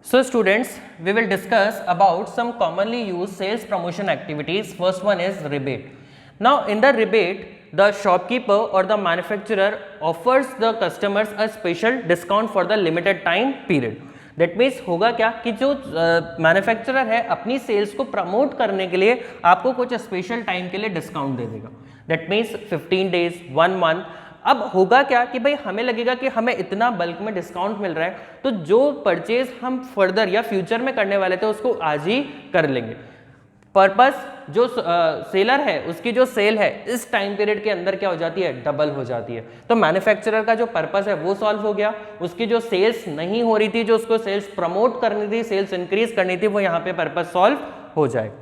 So students, we will discuss about some commonly used sales promotion activities. First one is rebate. Now in the rebate, the shopkeeper or the manufacturer offers the customers a special discount for the limited time period. That means होगा क्या कि जो manufacturer है अपनी sales को promote करने के लिए आपको कुछ स्पेशल टाइम के लिए डिस्काउंट दे देगा. That means 15 days, 1 month. अब होगा क्या कि भाई हमें लगेगा कि हमें इतना बल्क में डिस्काउंट मिल रहा है तो जो परचेज हम फर्दर या फ्यूचर में करने वाले थे उसको आज ही कर लेंगे. पर्पस जो सेलर है उसकी जो सेल है इस टाइम पीरियड के अंदर क्या हो जाती है, डबल हो जाती है. तो मैन्युफैक्चरर का जो पर्पस है वो सॉल्व हो गया. उसकी जो सेल्स नहीं हो रही थी, जो उसको सेल्स प्रमोट करनी थी, सेल्स इंक्रीज करनी थी, वो यहाँ पे पर्पस सॉल्व हो जाएगा.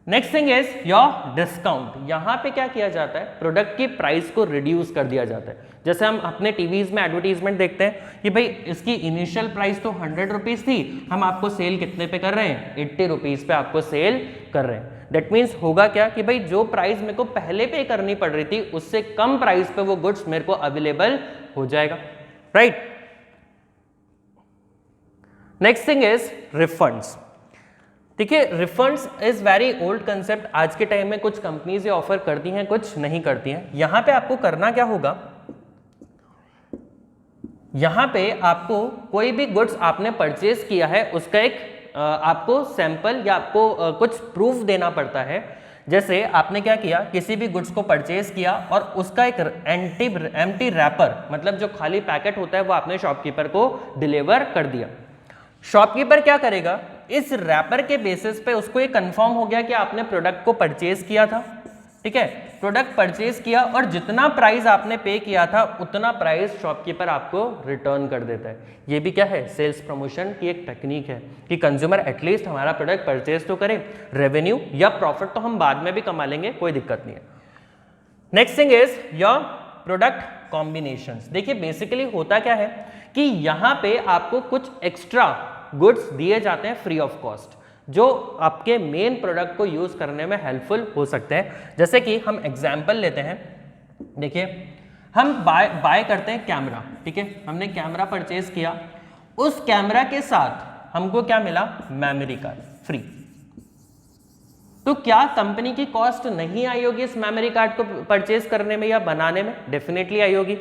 Next thing is your discount. यहाँ पे क्या किया जाता है, प्रोडक्ट की प्राइस को रिड्यूस कर दिया जाता है. जैसे हम अपने टीवीज में एडवर्टीजमेंट देखते हैं कि भाई इसकी इनिशियल प्राइस तो 100 रुपीज थी, हम आपको सेल कितने पे कर रहे हैं, 80 रुपीज पे आपको सेल कर रहे हैं. दैट मीन्स होगा क्या कि भाई जो प्राइस मेरे को पहले पे करनी पड़ रही थी उससे कम प्राइस पे वो गुड्स मेरे को अवेलेबल हो जाएगा. Right. Next thing is refunds. देखिए refunds is very old concept. आज के टाइम में कुछ कंपनीज ये ऑफर करती हैं, कुछ नहीं करती हैं. यहां पे आपको करना क्या होगा, यहां पे आपको कोई भी गुड्स आपने परचेज किया है उसका एक आपको सैंपल या आपको कुछ प्रूफ देना पड़ता है. जैसे आपने क्या किया, किसी भी गुड्स को परचेज किया और उसका एक एम्प्टी रैपर, मतलब जो खाली पैकेट होता है, वो आपने शॉपकीपर को डिलीवर कर दिया. शॉपकीपर क्या करेगा, इस रैपर के बेसिस पे उसको ये कंफर्म हो गया कि आपने प्रोडक्ट को परचेज किया था. ठीक है, प्रोडक्ट परचेज किया और जितना प्राइस आपने पे किया था उतना प्राइस शॉपकीपर आपको रिटर्न कर देता है. ये भी क्या है, सेल्स प्रमोशन की एक टेक्निक है कि कंज्यूमर एटलीस्ट हमारा प्रोडक्ट परचेज तो करे. रेवेन्यू या प्रॉफिट तो हम बाद में भी कमा लेंगे, कोई दिक्कत नहीं है. Next thing is your product combinations. देखिए बेसिकली होता क्या है कि यहाँ पे आपको कुछ एक्स्ट्रा गुड्स दिए जाते हैं फ्री ऑफ कॉस्ट, जो आपके मेन प्रोडक्ट को यूज करने में हेल्पफुल हो सकते हैं. जैसे कि हम एग्जांपल लेते हैं. देखिए हम बाय करते हैं कैमरा. ठीक है, हमने कैमरा परचेज किया, उस कैमरा के साथ हमको क्या मिला, मेमोरी कार्ड फ्री. तो क्या कंपनी की कॉस्ट नहीं आई होगी इस मेमोरी कार्ड को परचेज करने में या बनाने में? डेफिनेटली आई होगी.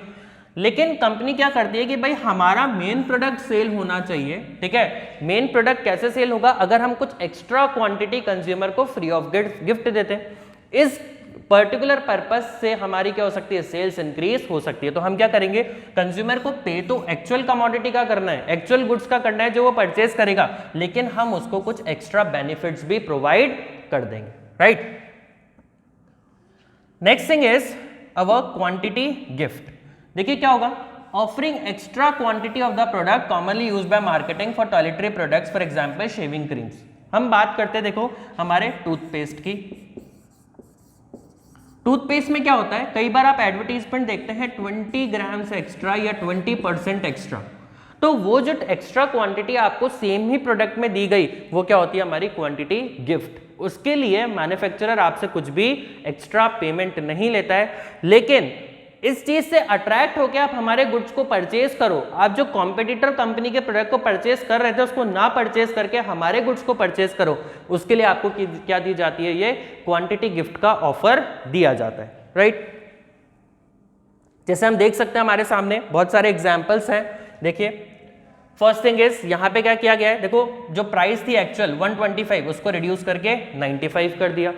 लेकिन कंपनी क्या करती है कि भाई हमारा मेन प्रोडक्ट सेल होना चाहिए. ठीक है, मेन प्रोडक्ट कैसे सेल होगा, अगर हम कुछ एक्स्ट्रा क्वांटिटी कंज्यूमर को फ्री ऑफ गिफ्ट देते हैं. इस पर्टिकुलर पर्पस से हमारी क्या हो सकती है, सेल्स इंक्रीज हो सकती है. तो हम क्या करेंगे, कंज्यूमर को पे तो एक्चुअल कमोडिटी का करना है, एक्चुअल गुड्स का करना है जो वो परचेज करेगा, लेकिन हम उसको कुछ एक्स्ट्रा बेनिफिट्स भी प्रोवाइड कर देंगे. Right. Next thing is our quantity gift. देखिए क्या होगा, offering extra quantity of the product commonly used by marketing for toiletry products, for example shaving creams. हम बात करते हैं देखो हमारे टूथपेस्ट की. टूथपेस्ट में क्या होता है, कई बार आप एडवर्टीजमेंट देखते हैं 20 ग्राम से एक्स्ट्रा या 20% एक्स्ट्रा. तो वो जो एक्स्ट्रा क्वांटिटी आपको सेम ही प्रोडक्ट में दी गई वो क्या होती है, हमारी क्वांटिटी गिफ्ट. उसके लिए मैन्युफैक्चरर आपसे कुछ भी एक्स्ट्रा पेमेंट नहीं लेता है, लेकिन इस चीज से अट्रैक्ट होकर आप हमारे गुड्स को परचेज करो. आप जो कॉम्पिटिटर कंपनी के प्रोडक्ट को परचेज कर रहे थे उसको ना परचेज करके हमारे गुड्स को परचेज करो. उसके लिए आपको क्या दी जाती है, ये क्वांटिटी गिफ्ट का ऑफर दिया जाता है. राइट. जैसे हम देख सकते हैं हमारे सामने बहुत सारे एग्जांपल्स हैं. देखिए फर्स्ट थिंग इज यहाँ पे क्या किया गया है, देखो जो प्राइस थी एक्चुअल 125 उसको रिड्यूस करके 95 कर दिया.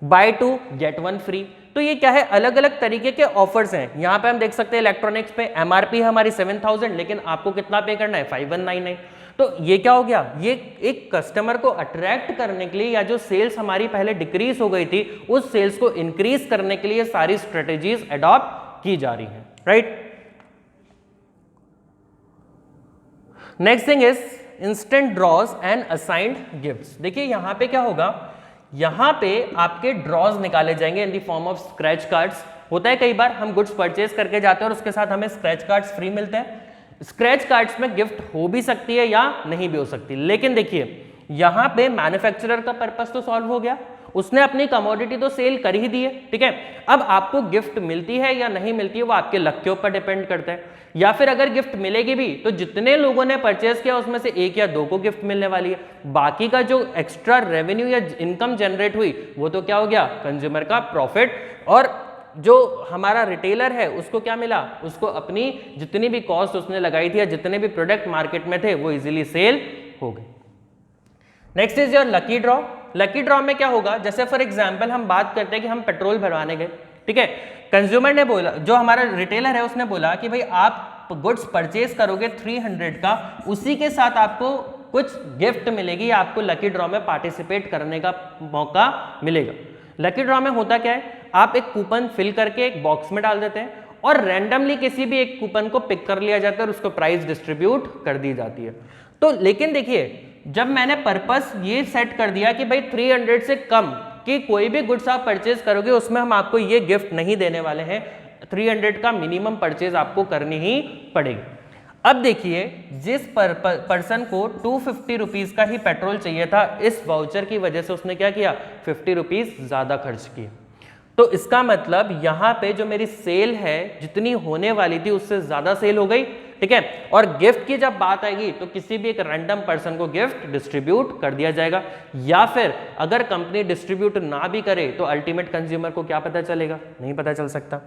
Buy 2 get 1 free. तो ये क्या है, अलग अलग तरीके के ऑफर्स हैं. यहाँ पे हम देख सकते हैं इलेक्ट्रॉनिक्स पे एमआरपी है हमारी 7000, लेकिन आपको कितना पे करना है, 5199. तो ये क्या हो गया, ये एक कस्टमर को अट्रैक्ट करने के लिए या जो सेल्स हमारी पहले डिक्रीज हो गई थी उस सेल्स को इंक्रीज करने के लिए सारी स्ट्रेटेजीज अडॉप्ट की जा रही हैं. Right. Next thing is instant draws and assigned gifts. देखिए यहाँ पे क्या होगा, यहाँ पे आपके ड्रॉज निकाले जाएंगे in the form of scratch cards. होता है कई बार हम गुड्स परचेज करके जाते हैं और उसके साथ हमें स्क्रैच कार्ड्स फ्री मिलते हैं. स्क्रैच कार्ड्स में गिफ्ट हो भी सकती है या नहीं भी हो सकती, लेकिन देखिए यहाँ पे मैन्युफैक्चरर का पर्पस तो सॉल्व हो गया, उसने अपनी कमोडिटी तो सेल कर ही दी है, ठीक है। अब आपको गिफ्ट मिलती है या नहीं मिलती है वो आपके लक के ऊपर डिपेंड करता है, या फिर अगर गिफ्ट मिलेगी भी तो जितने लोगों ने परचेस किया उसमें से 1 या 2 को गिफ्ट मिलने वाली है, बाकी का जो एक्स्ट्रा रेवेन्यू या इनकम जनरेट हुई वो तो क्या हो गया, कंज्यूमर का प्रॉफिट, और जो हमारा रिटेलर है उसको क्या मिला, उसको अपनी जितनी भी कॉस्ट उसने लगाई थी या जितने भी प्रोडक्ट मार्केट में थे वो इजीली सेल हो गए। Next is your lucky draw. Lucky draw में क्या होगा, जैसे फॉर एग्जांपल हम बात करते हैं कि हम पेट्रोल भरवाने गए, ठीक है, कंज्यूमर ने बोला, जो हमारा रिटेलर है उसने बोला कि भाई आप गुड्स परचेज करोगे 300 का, उसी के साथ आपको कुछ गिफ्ट मिलेगी या आपको लकी ड्रॉ में पार्टिसिपेट करने का मौका मिलेगा। लकी ड्रॉ में होता क्या है, आप एक कूपन फिल करके एक बॉक्स में डाल देते हैं और रैंडमली किसी भी एक कूपन को पिक कर लिया जाता है और उसको प्राइस डिस्ट्रीब्यूट कर दी जाती है। तो लेकिन देखिए जब मैंने पर्पस ये सेट कर दिया कि भाई 300 से कम कि कोई भी गुड्स आप परचेज करोगे उसमें हम आपको ये गिफ्ट नहीं देने वाले हैं, 300 का मिनिमम परचेज आपको करनी ही पड़ेगी। अब देखिए जिस पर्सन को 250 रुपीज का ही पेट्रोल चाहिए था, इस वाउचर की वजह से उसने क्या किया, 50 रुपीज ज्यादा खर्च किए। तो इसका मतलब यहाँ पे जो मेरी सेल है जितनी होने वाली थी उससे ज्यादा सेल हो गई, ठीक है। और गिफ्ट की जब बात आएगी तो किसी भी एक रैंडम पर्सन को गिफ्ट डिस्ट्रीब्यूट कर दिया जाएगा, या फिर अगर कंपनी डिस्ट्रीब्यूट ना भी करे तो अल्टीमेट कंज्यूमर को क्या पता चलेगा, नहीं पता चल सकता।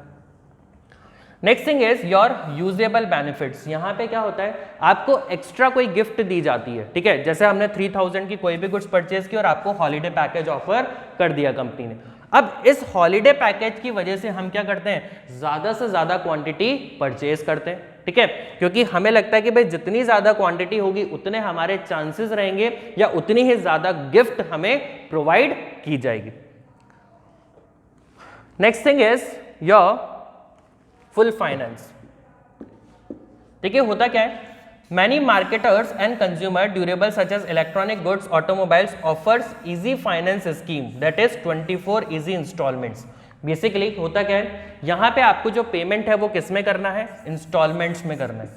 Next thing is your usable benefits. यहाँ पे क्या होता है, आपको एक्स्ट्रा कोई गिफ्ट दी जाती है, ठीक है। जैसे हमने 3000 की कोई भी गुड्स परचेज की और आपको हॉलीडे पैकेज ऑफर कर दिया कंपनी ने। अब इस हॉलीडे पैकेज की वजह से हम क्या करते हैं, ज्यादा से ज्यादा क्वांटिटी परचेज करते हैं, ठीक है, क्योंकि हमें लगता है कि भाई जितनी ज्यादा क्वांटिटी होगी उतने हमारे चांसेस रहेंगे या उतनी ही ज्यादा गिफ्ट हमें प्रोवाइड की जाएगी। Next thing is your full finance. देखिए होता क्या है, many marketers and consumer durable such as electronic goods, automobiles offers easy finance scheme that is 24 easy installments. Basically होता क्या है, यहाँ पे आपको जो पेमेंट है वो किस में करना है, इंस्टॉलमेंट्स में करना है।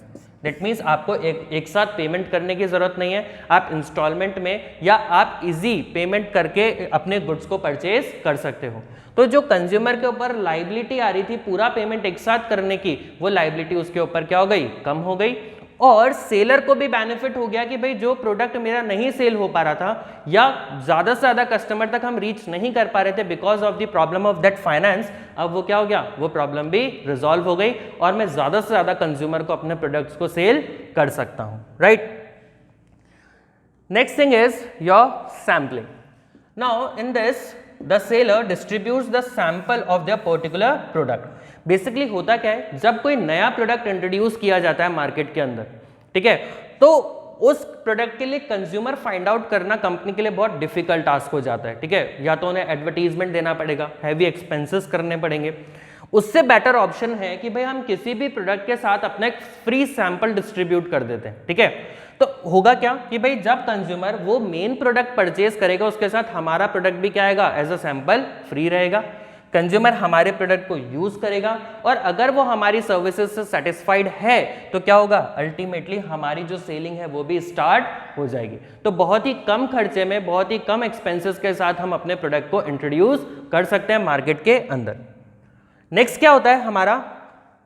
दैट मीन्स आपको एक साथ पेमेंट करने की जरूरत नहीं है, आप इंस्टॉलमेंट में या आप इजी पेमेंट करके अपने गुड्स को परचेज कर सकते हो। तो जो कंज्यूमर के ऊपर लाइबिलिटी आ रही थी पूरा पेमेंट एक साथ करने की, वो लाइबिलिटी उसके ऊपर क्या हो गई, कम हो गई। और सेलर को भी बेनिफिट हो गया कि भाई जो प्रोडक्ट मेरा नहीं सेल हो पा रहा था या ज्यादा से ज्यादा कस्टमर तक हम रीच नहीं कर पा रहे थे because of the problem of that finance, अब वो क्या हो गया, वो प्रॉब्लम भी रिजॉल्व हो गई और मैं ज्यादा से ज्यादा कंज्यूमर को अपने प्रोडक्ट्स को सेल कर सकता हूं, right. Next thing is your sampling. Now in this the seller distributes the sample of the particular product. Basically होता क्या है, जब कोई नया प्रोडक्ट इंट्रोड्यूस किया जाता है मार्केट के अंदर, ठीक है, तो उस प्रोडक्ट के लिए कंज्यूमर फाइंड आउट करना कंपनी के लिए बहुत डिफिकल्ट टास्क हो जाता है, ठीक है। या तो उन्हें एडवर्टीजमेंट देना पड़ेगा, हैवी एक्सपेंसेस करने पड़ेंगे। उससे बेटर ऑप्शन है कि भाई हम किसी भी प्रोडक्ट के साथ अपना एक फ्री सैंपल डिस्ट्रीब्यूट कर देते हैं, ठीक है। तो होगा क्या कि भाई जब कंज्यूमर वो मेन प्रोडक्ट परचेज करेगा उसके साथ हमारा प्रोडक्ट भी क्या आएगा, एज अ सैंपल फ्री रहेगा। कंज्यूमर हमारे प्रोडक्ट को यूज करेगा और अगर वो हमारी सर्विसेज से सेटिस्फाइड है तो क्या होगा, अल्टीमेटली हमारी जो सेलिंग है वो भी स्टार्ट हो जाएगी। तो बहुत ही कम खर्चे में, बहुत ही कम एक्सपेंसेस के साथ हम अपने प्रोडक्ट को इंट्रोड्यूस कर सकते हैं मार्केट के अंदर। नेक्स्ट क्या होता है हमारा,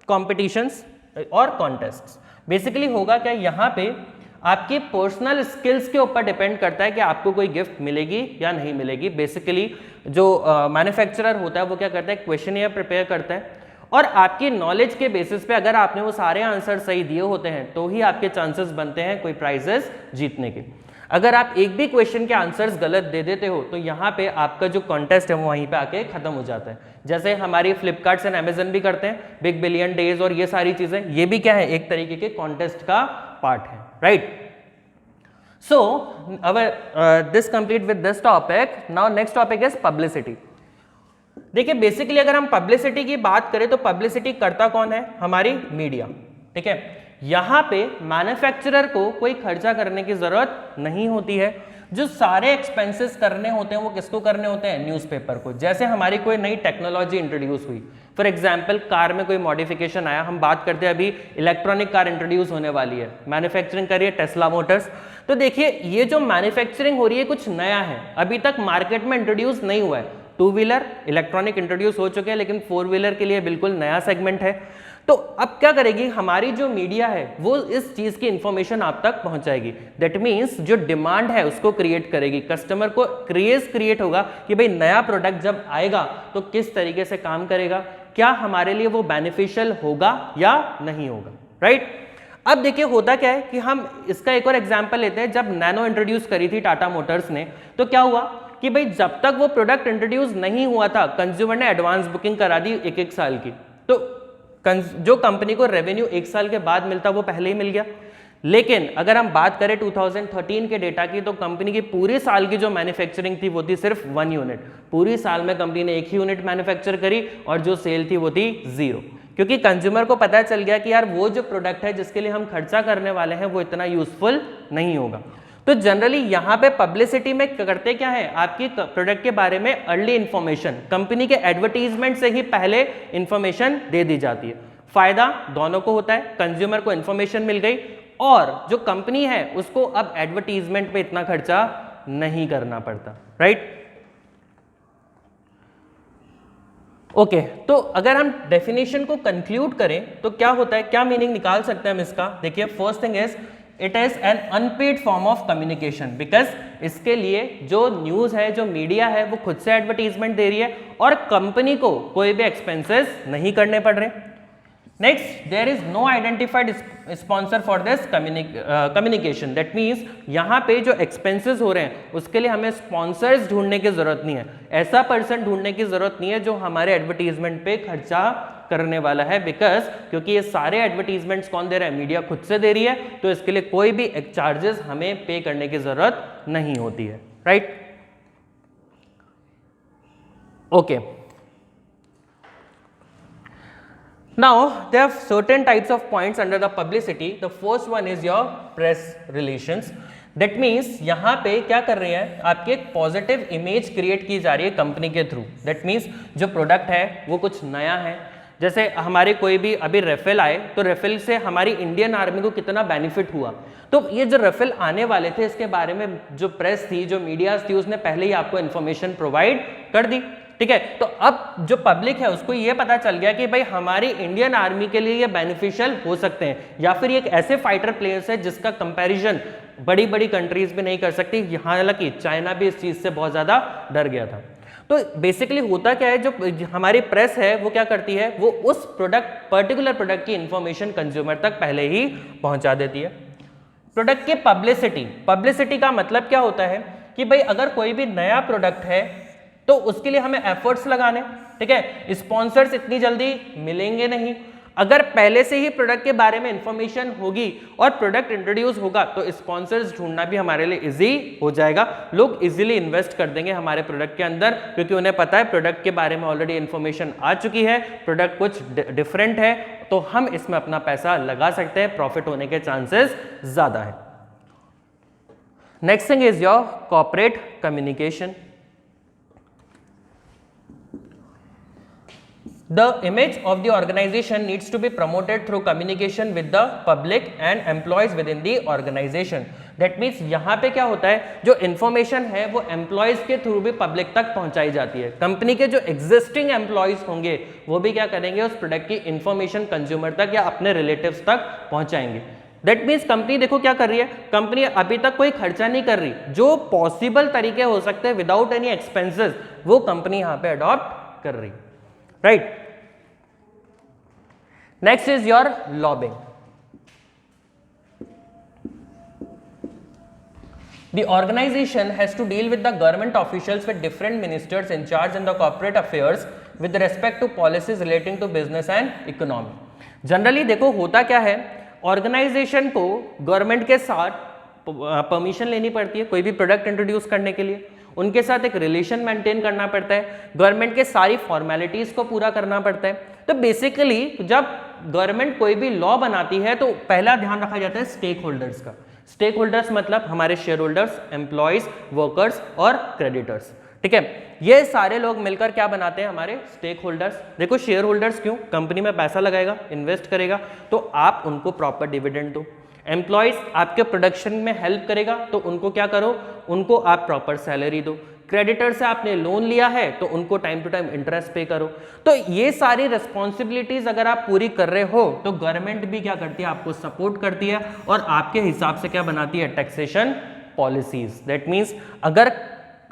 कॉम्पिटिशंस और कॉन्टेस्ट्स। बेसिकली होगा क्या, यहाँ पे आपकी पर्सनल स्किल्स के ऊपर डिपेंड करता है कि आपको कोई गिफ्ट मिलेगी या नहीं मिलेगी। बेसिकली जो मैन्युफैक्चरर होता है वो क्या करता है, क्वेश्चनियर प्रिपेयर करता है और आपकी नॉलेज के बेसिस पे अगर आपने वो सारे आंसर सही दिए होते हैं तो ही आपके चांसेस बनते हैं कोई प्राइजेस जीतने के। अगर आप एक भी क्वेश्चन के आंसर्स गलत दे देते हो तो यहाँ पे आपका जो कॉन्टेस्ट है वो वहीं पे आके खत्म हो जाता है। जैसे हमारी फ्लिपकार्ट एंड अमेजन भी करते हैं, बिग बिलियन डेज और ये सारी चीजें, ये भी क्या है, एक तरीके के कॉन्टेस्ट का पार्ट है, right. So our this complete with this topic. Now next topic is publicity. देखिए बेसिकली अगर हम पब्लिसिटी की बात करें तो पब्लिसिटी करता कौन है, हमारी मीडिया, ठीक है। यहाँ पे मैन्युफैक्चरर को कोई खर्चा करने की जरूरत नहीं होती है, जो सारे एक्सपेंसेस करने होते हैं वो किसको करने होते हैं, न्यूज़पेपर को। जैसे हमारी कोई नई टेक्नोलॉजी इंट्रोड्यूस हुई, फॉर एग्जाम्पल कार में कोई मॉडिफिकेशन आया, हम बात करते हैं अभी इलेक्ट्रॉनिक कार इंट्रोड्यूस होने वाली है, मैन्युफैक्चरिंग कर रही है टेस्ला मोटर्स। तो देखिए ये जो मैन्युफैक्चरिंग हो रही है कुछ नया है, अभी तक मार्केट में इंट्रोड्यूस नहीं हुआ है। टू व्हीलर इलेक्ट्रॉनिक इंट्रोड्यूस हो चुके हैं, लेकिन फोर व्हीलर के लिए बिल्कुल नया सेगमेंट है। तो अब क्या करेगी हमारी जो मीडिया है वो इस चीज की इंफॉर्मेशन आप तक पहुंचाएगी। दैट मीन्स जो डिमांड है उसको क्रिएट करेगी, कस्टमर को क्रेज क्रिएट होगा कि भाई नया प्रोडक्ट जब आएगा तो किस तरीके से काम करेगा, क्या हमारे लिए वो बेनिफिशियल होगा या नहीं होगा, राइट। अब देखिए होता क्या है कि हम इसका एक और एग्जांपल लेते हैं। जब नैनो इंट्रोड्यूस करी थी टाटा मोटर्स ने, तो क्या हुआ कि भाई जब तक वो प्रोडक्ट इंट्रोड्यूस नहीं हुआ था कंज्यूमर ने एडवांस बुकिंग करा दी एक साल की। तो जो कंपनी को रेवेन्यू एक साल के बाद मिलता वो पहले ही मिल गया। लेकिन अगर हम बात करें 2013 के डेटा की, तो कंपनी की पूरी साल की जो मैन्युफैक्चरिंग थी वो थी सिर्फ 1 यूनिट। पूरी साल में कंपनी ने 1 ही यूनिट मैन्युफैक्चर करी और जो सेल थी वो थी 0, क्योंकि कंज्यूमर को पता चल गया कि यार वो जो प्रोडक्ट है जिसके लिए हम खर्चा करने वाले हैं वो इतना यूजफुल नहीं होगा। तो जनरली यहाँ पे पब्लिसिटी में करते क्या है, आपकी प्रोडक्ट के बारे में अर्ली इंफॉर्मेशन, कंपनी के एडवर्टीजमेंट से ही पहले इंफॉर्मेशन दे दी जाती है। फायदा दोनों को होता है, कंज्यूमर को इंफॉर्मेशन मिल गई और जो कंपनी है उसको अब एडवर्टीजमेंट पे इतना खर्चा नहीं करना पड़ता, राइट। ओके, तो अगर हम डेफिनेशन को कंक्लूड करें तो क्या होता है, क्या मीनिंग निकाल सकते हैं हम इसका। देखिए first thing is it is an unpaid form of communication, because इसके लिए जो न्यूज है, जो मीडिया है, वो खुद से एडवर्टीजमेंट दे रही है और कंपनी को कोई भी एक्सपेंसेस नहीं करने पड़ रहे। Next, there is no identified sponsor for this communication. That means यहाँ पे जो एक्सपेंसेस हो रहे हैं उसके लिए हमें स्पॉन्सर्स ढूंढने की जरूरत नहीं है, ऐसा पर्सन ढूंढने की जरूरत नहीं है जो हमारे एडवर्टीजमेंट पे खर्चा करने वाला है। बिकॉज क्योंकि ये सारे एडवर्टीजमेंट्स कौन दे रहा है, मीडिया खुद से दे रही है, तो इसके लिए कोई भी चार्जेस हमें पे करने की जरूरत नहीं होती है, right. Okay, now there are certain types of points under the publicity. The first one is your press relations. That means यहाँ पे क्या कर रही है, आपकी एक पॉजिटिव इमेज क्रिएट की जा रही है कंपनी के थ्रू। दैट मीन्स जो प्रोडक्ट है वो कुछ नया है। जैसे हमारे कोई भी अभी रेफेल आए तो रेफेल से हमारी इंडियन आर्मी को कितना बेनिफिट हुआ, तो ये जो रेफेल आने वाले थे इसके बारे में जो प्रेस थी, जो मीडियाज थी, उसने पहले ही आपको इन्फॉर्मेशन प्रोवाइड कर दी, ठीक है। तो अब जो पब्लिक है उसको ये पता चल गया कि भाई हमारी इंडियन आर्मी के लिए ये बेनिफिशियल हो सकते हैं, या फिर ये एक ऐसे फाइटर प्लेयर्स है जिसका कंपैरिजन बड़ी बड़ी कंट्रीज भी नहीं कर सकती। हालांकि चाइना भी इस चीज से बहुत ज्यादा डर गया था। तो बेसिकली होता क्या है, जो हमारी प्रेस है वो क्या करती है, वो उस प्रोडक्ट, पर्टिकुलर प्रोडक्ट की इंफॉर्मेशन कंज्यूमर तक पहले ही पहुंचा देती है। प्रोडक्ट की पब्लिसिटी, पब्लिसिटी का मतलब क्या होता है कि भाई अगर कोई भी नया प्रोडक्ट है तो उसके लिए हमें एफर्ट्स लगाने, ठीक है। स्पॉन्सर्स इतनी जल्दी मिलेंगे नहीं। अगर पहले से ही प्रोडक्ट के बारे में इंफॉर्मेशन होगी और प्रोडक्ट इंट्रोड्यूस होगा तो स्पॉन्सर्स ढूंढना भी हमारे लिए इजी हो जाएगा। लोग इजीली इन्वेस्ट कर देंगे हमारे प्रोडक्ट के अंदर, क्योंकि उन्हें पता है प्रोडक्ट के बारे में ऑलरेडी इंफॉर्मेशन आ चुकी है, प्रोडक्ट कुछ डिफरेंट है, तो हम इसमें अपना पैसा लगा सकते हैं, प्रॉफिट होने के चांसेस ज्यादा है। Next thing is your corporate communication. The image of the organization needs to be promoted through communication with the public and employees within the organization. That means यहाँ पे क्या होता है, जो information है वो employees के थ्रू भी public तक पहुंचाई जाती है। कंपनी के जो existing employees होंगे वो भी क्या करेंगे, उस प्रोडक्ट की information consumer तक या अपने relatives तक पहुंचाएंगे। दैट मीन्स कंपनी देखो क्या कर रही है, कंपनी अभी तक कोई खर्चा नहीं कर रही, जो पॉसिबल तरीके हो सकते हैं विदाउट एनी एक्सपेंसेस वो कंपनी यहाँ पे अडॉप्ट कर रही, right. Next is your lobbying. The organization has to deal with the government officials with different ministers in charge in the corporate affairs with respect to policies relating to business and economy. Generally देखो होता क्या है, organisation को government के साथ permission लेनी पड़ती है कोई भी प्रोडक्ट इंट्रोड्यूस करने के लिए, उनके साथ एक रिलेशन मेंटेन करना पड़ता है, गवर्नमेंट के सारी फॉर्मेलिटीज को पूरा करना पड़ता है। तो बेसिकली जब गवर्नमेंट कोई भी लॉ बनाती है तो पहला ध्यान रखा जाता है स्टेक होल्डर्स का। स्टेक होल्डर्स मतलब हमारे शेयर होल्डर्स, एम्प्लॉयज, वर्कर्स और क्रेडिटर्स, ठीक है। ये सारे लोग मिलकर क्या बनाते हैं, हमारे स्टेक होल्डर्स। देखो शेयर होल्डर्स क्यों, कंपनी में पैसा लगाएगा, इन्वेस्ट करेगा, तो आप उनको प्रॉपर डिविडेंड दो। एम्प्लॉयज आपके प्रोडक्शन में हेल्प करेगा, तो उनको क्या करो, उनको आप प्रॉपर सैलरी दो। क्रेडिटर से आपने लोन लिया है तो उनको टाइम टू टाइम इंटरेस्ट पे करो। तो ये सारी रिस्पॉन्सिबिलिटीज अगर आप पूरी कर रहे हो तो गवर्नमेंट भी क्या करती है, आपको सपोर्ट करती है और आपके हिसाब से क्या बनाती है, टैक्सेशन पॉलिसीज। दैट मीन्स अगर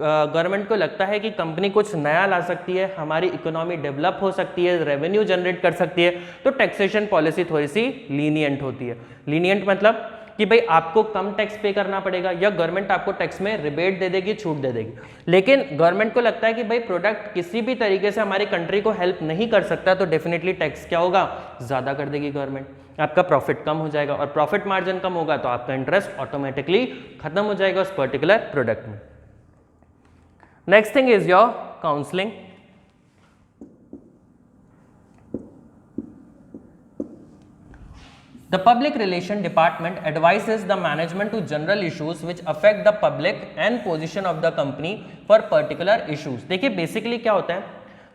गवर्नमेंट को लगता है कि कंपनी कुछ नया ला सकती है, हमारी इकोनॉमी डेवलप हो सकती है, रेवेन्यू जनरेट कर सकती है, तो टैक्सेशन पॉलिसी थोड़ी सी लीनियंट होती है। लीनियंट मतलब कि भाई आपको कम टैक्स पे करना पड़ेगा या गवर्नमेंट आपको टैक्स में रिबेट दे देगी, छूट दे देगी। लेकिन गवर्नमेंट को लगता है कि भाई प्रोडक्ट किसी भी तरीके से हमारी कंट्री को हेल्प नहीं कर सकता, तो डेफिनेटली टैक्स क्या होगा, ज़्यादा कर देगी गवर्नमेंट, आपका प्रॉफिट कम हो जाएगा और प्रॉफिट मार्जिन कम होगा तो आपका इंटरेस्ट ऑटोमेटिकली खत्म हो जाएगा उस पर्टिकुलर प्रोडक्ट में। Next thing is your counselling. The Public Relation Department advises the management to general issues which affect the public and position of the company for particular issues। देखिए basically क्या होता है,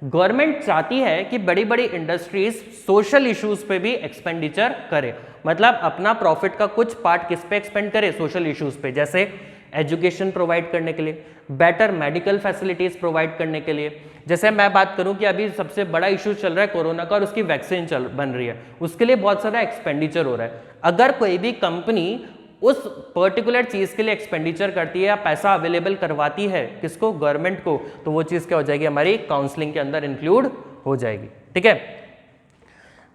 government चाहती है कि बड़ी बड़ी इंडस्ट्रीज सोशल इश्यूज पे भी एक्सपेंडिचर करे, मतलब अपना प्रॉफिट का कुछ पार्ट किस पे एक्सपेंड करे, सोशल इश्यूज पे, जैसे एजुकेशन प्रोवाइड करने के लिए, बेटर मेडिकल फैसिलिटीज प्रोवाइड करने के लिए। जैसे मैं बात करूं कि अभी सबसे बड़ा इशू चल रहा है कोरोना का और उसकी वैक्सीन बन रही है, उसके लिए बहुत सारा एक्सपेंडिचर हो रहा है। अगर कोई भी कंपनी उस पर्टिकुलर चीज के लिए एक्सपेंडिचर करती है या पैसा अवेलेबल करवाती है किसको, गवर्नमेंट को, तो वो चीज क्या हो जाएगी, हमारी काउंसलिंग के अंदर इंक्लूड हो जाएगी। ठीक है।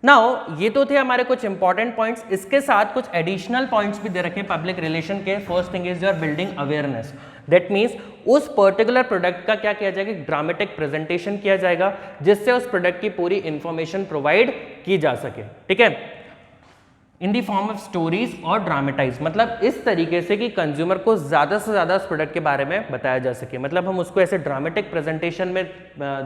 नाउ ये तो थे हमारे कुछ इंपॉर्टेंट पॉइंट्स, इसके साथ कुछ एडिशनल पॉइंट्स भी दे रखे पब्लिक रिलेशन के। First thing is your building awareness. That means उस पर्टिकुलर प्रोडक्ट का क्या किया जाएगा, ड्रामेटिक प्रेजेंटेशन किया जाएगा जिससे उस प्रोडक्ट की पूरी इंफॉर्मेशन प्रोवाइड की जा सके। ठीक है, इन दी फॉर्म ऑफ स्टोरीज और ड्रामेटाइज, मतलब इस तरीके से कि कंज्यूमर को ज़्यादा से ज़्यादा उस प्रोडक्ट के बारे में बताया जा सके, मतलब हम उसको ऐसे ड्रामेटिक प्रेजेंटेशन में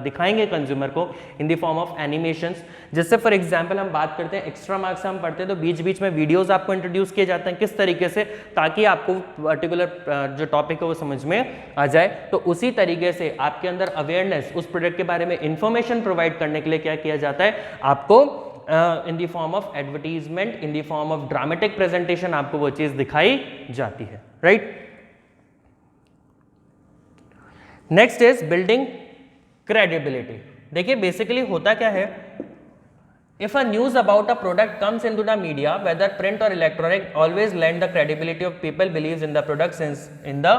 दिखाएंगे कंज्यूमर को इन दी फॉर्म ऑफ एनिमेशंस। जिससे फॉर एग्जांपल हम बात करते हैं एक्स्ट्रा मार्क्स हम पढ़ते हैं तो बीच बीच में वीडियोस आपको इंट्रोड्यूस किए जाते हैं किस तरीके से, ताकि आपको पर्टिकुलर जो टॉपिक है वो समझ में आ जाए। तो उसी तरीके से आपके अंदर अवेयरनेस, उस प्रोडक्ट के बारे में इंफॉर्मेशन प्रोवाइड करने के लिए क्या किया जाता है, आपको in the form of advertisement, in the form of dramatic presentation आपको वो चीज दिखाई जाती है। Right. Next is building credibility. देखिए बेसिकली होता क्या है, if a news about a product comes into the media, whether print or electronic, always lend the credibility of people believes in the product since in the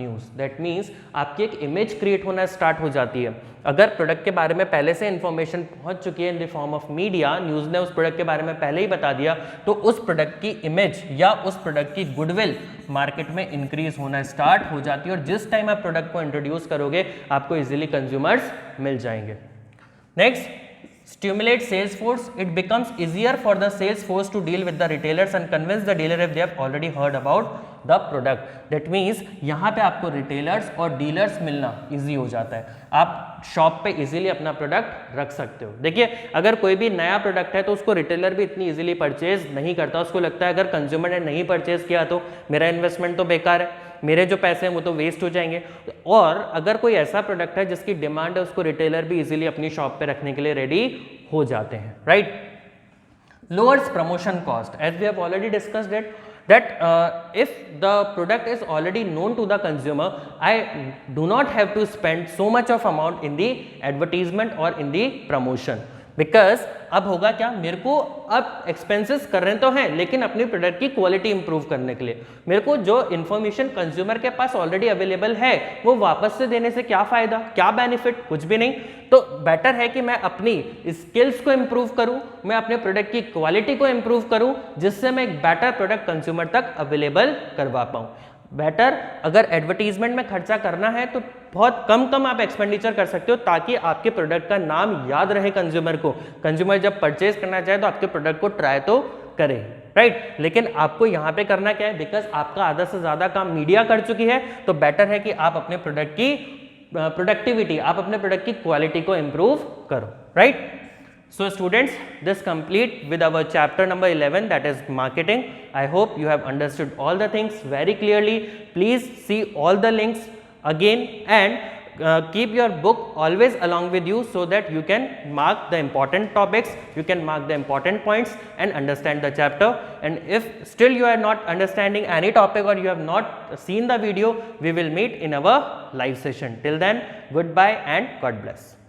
news। that means आपकी एक image create होना start हो जाती है। अगर product के बारे में पहले से इंफॉर्मेशन पहुंच चुकी है in the form of media, news ने उस प्रोडक्ट के बारे में पहले ही बता दिया, तो उस प्रोडक्ट की इमेज या उस प्रोडक्ट की गुडविल मार्केट में इंक्रीज होना स्टार्ट हो जाती है और जिस टाइम आप प्रोडक्ट को इंट्रोड्यूस करोगे आपको इजीली कंज्यूमर्स मिल जाएंगे। Next, stimulate sales force. It becomes easier for the sales force to deal with the retailers and convince the dealer if they have already heard about the product। that means यहाँ पे आपको retailers और dealers मिलना easy हो जाता है, आप shop पे इजीली अपना प्रोडक्ट रख सकते हो। देखिए अगर कोई भी नया प्रोडक्ट है तो उसको रिटेलर भी इतनी इजीली परचेज नहीं करता, उसको लगता है अगर कंज्यूमर ने नहीं परचेज किया तो मेरा इन्वेस्टमेंट तो बेकार है, मेरे जो पैसे हैं वो तो वेस्ट हो जाएंगे। और अगर कोई ऐसा प्रोडक्ट है जिसकी डिमांड है उसको रिटेलर भी इजीली अपनी शॉप पे रखने के लिए रेडी हो जाते हैं। Right. Lowers promotion cost, as we have already discussed it, that if the product is already known to the consumer, I do not have to spend so much of amount in the advertisement or in the promotion, because अब होगा क्या, मेरे को अब expenses कर रहे तो हैं लेकिन अपनी प्रोडक्ट की क्वालिटी इंप्रूव करने के लिए मेरे को जो इन्फॉर्मेशन कंज्यूमर के पास ऑलरेडी अवेलेबल है वो वापस से देने से क्या फायदा, क्या बेनिफिट, कुछ भी नहीं। तो बेटर है कि मैं अपनी स्किल्स को इंप्रूव करूं, मैं अपने प्रोडक्ट की क्वालिटी को इंप्रूव करूं जिससे मैं एक बेटर प्रोडक्ट कंज्यूमर तक अवेलेबल करवा पाऊं। बेटर अगर एडवर्टीजमेंट में खर्चा करना है तो बहुत कम आप एक्सपेंडिचर कर सकते हो ताकि आपके प्रोडक्ट का नाम याद रहे कंज्यूमर को, कंज्यूमर जब परचेज करना चाहे तो आपके प्रोडक्ट को ट्राई तो करे। राइट। लेकिन आपको यहाँ पे करना क्या है, बिकॉज आपका आधा से ज्यादा काम मीडिया कर चुकी है, तो बेटर है कि आप अपने प्रोडक्ट की प्रोडक्टिविटी, आप अपने प्रोडक्ट की क्वालिटी को इंप्रूव करो। Right. So students, this complete with our chapter number 11, that is marketing. I hope you have understood all the things very clearly. Please see all the links again, and keep your book always along with you so that you can mark the important topics, you can mark the important points and understand the chapter. And if still you are not understanding any topic or you have not seen the video, we will meet in our live session. Till then, goodbye and God bless.